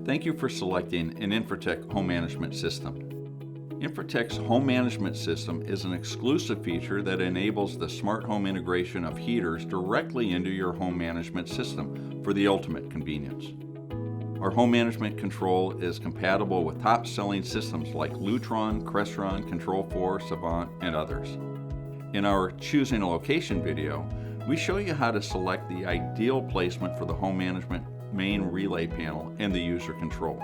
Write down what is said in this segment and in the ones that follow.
Thank you for selecting an Infratech home management system. Infratech's home management system is an exclusive feature that enables the smart home integration of heaters directly into your home management system for the ultimate convenience. Our home management control is compatible with top-selling systems like Lutron, Crestron, Control4, Savant, and others. In our Choosing a Location video, we show you how to select the ideal placement for the home management main relay panel and the user control.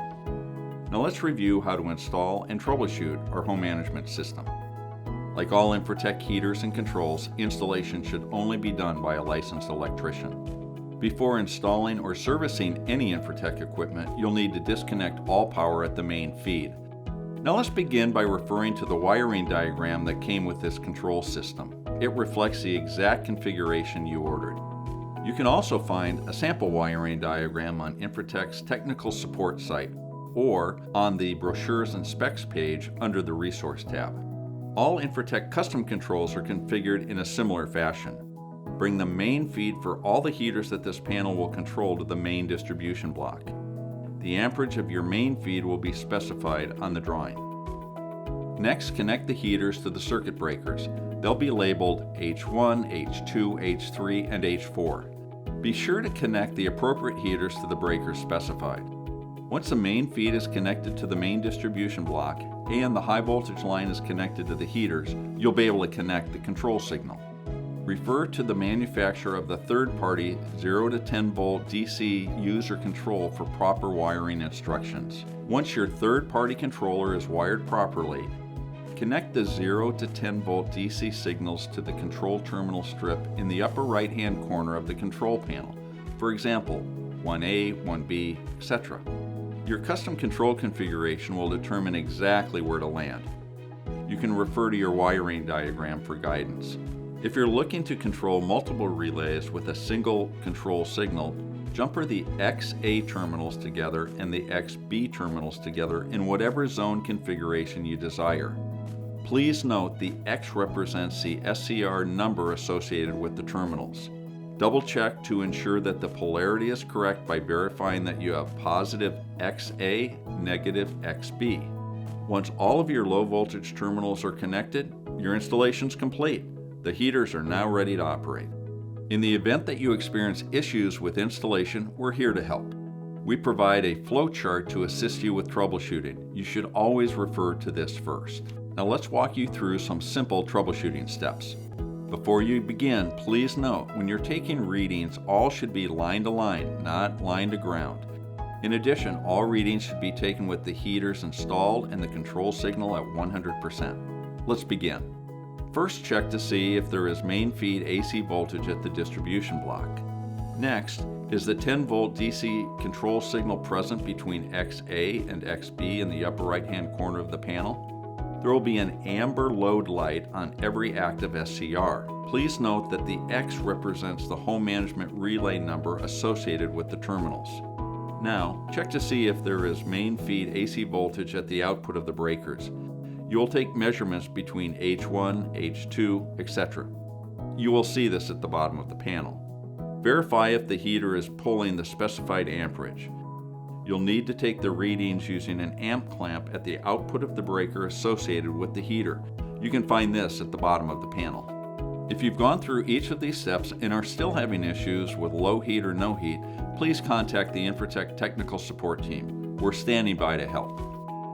Now let's review how to install and troubleshoot our home management system. Like all Infratech heaters and controls, installation should only be done by a licensed electrician. Before installing or servicing any Infratech equipment, you'll need to disconnect all power at the main feed. Now let's begin by referring to the wiring diagram that came with this control system. It reflects the exact configuration you ordered. You can also find a sample wiring diagram on Infratech's technical support site or on the brochures and specs page under the resource tab. All Infratech custom controls are configured in a similar fashion. Bring the main feed for all the heaters that this panel will control to the main distribution block. The amperage of your main feed will be specified on the drawing. Next, connect the heaters to the circuit breakers. They'll be labeled H1, H2, H3, and H4. Be sure to connect the appropriate heaters to the breakers specified. Once the main feed is connected to the main distribution block and the high voltage line is connected to the heaters, you'll be able to connect the control signal. Refer to the manufacturer of the third-party 0 to 10 volt DC user control for proper wiring instructions. Once your third-party controller is wired properly, connect the 0 to 10 volt DC signals to the control terminal strip in the upper right-hand corner of the control panel. For example, 1A, 1B, etc. Your custom control configuration will determine exactly where to land. You can refer to your wiring diagram for guidance. If you're looking to control multiple relays with a single control signal, jumper the XA terminals together and the XB terminals together in whatever zone configuration you desire. Please note the X represents the SCR number associated with the terminals. Double check to ensure that the polarity is correct by verifying that you have positive XA, negative XB. Once all of your low voltage terminals are connected, your installation is complete. The heaters are now ready to operate. In the event that you experience issues with installation, we're here to help. We provide a flow chart to assist you with troubleshooting. You should always refer to this first. Now let's walk you through some simple troubleshooting steps. Before you begin, please note when you're taking readings, all should be line to line, not line to ground. In addition, all readings should be taken with the heaters installed and the control signal at 100%. Let's begin. First, check to see if there is main feed AC voltage at the distribution block. Next, is the 10 volt DC control signal present between XA and XB in the upper right hand corner of the panel? There will be an amber load light on every active SCR. Please note that the X represents the home management relay number associated with the terminals. Now, check to see if there is main feed AC voltage at the output of the breakers. You will take measurements between H1, H2, etc. You will see this at the bottom of the panel. Verify if the heater is pulling the specified amperage. You'll need to take the readings using an amp clamp at the output of the breaker associated with the heater. You can find this at the bottom of the panel. If you've gone through each of these steps and are still having issues with low heat or no heat, please contact the Infratech technical support team. We're standing by to help.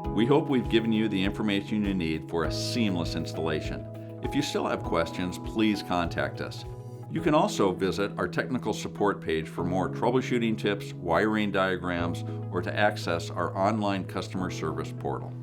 We hope we've given you the information you need for a seamless installation. If you still have questions, please contact us. You can also visit our technical support page for more troubleshooting tips, wiring diagrams, or to access our online customer service portal.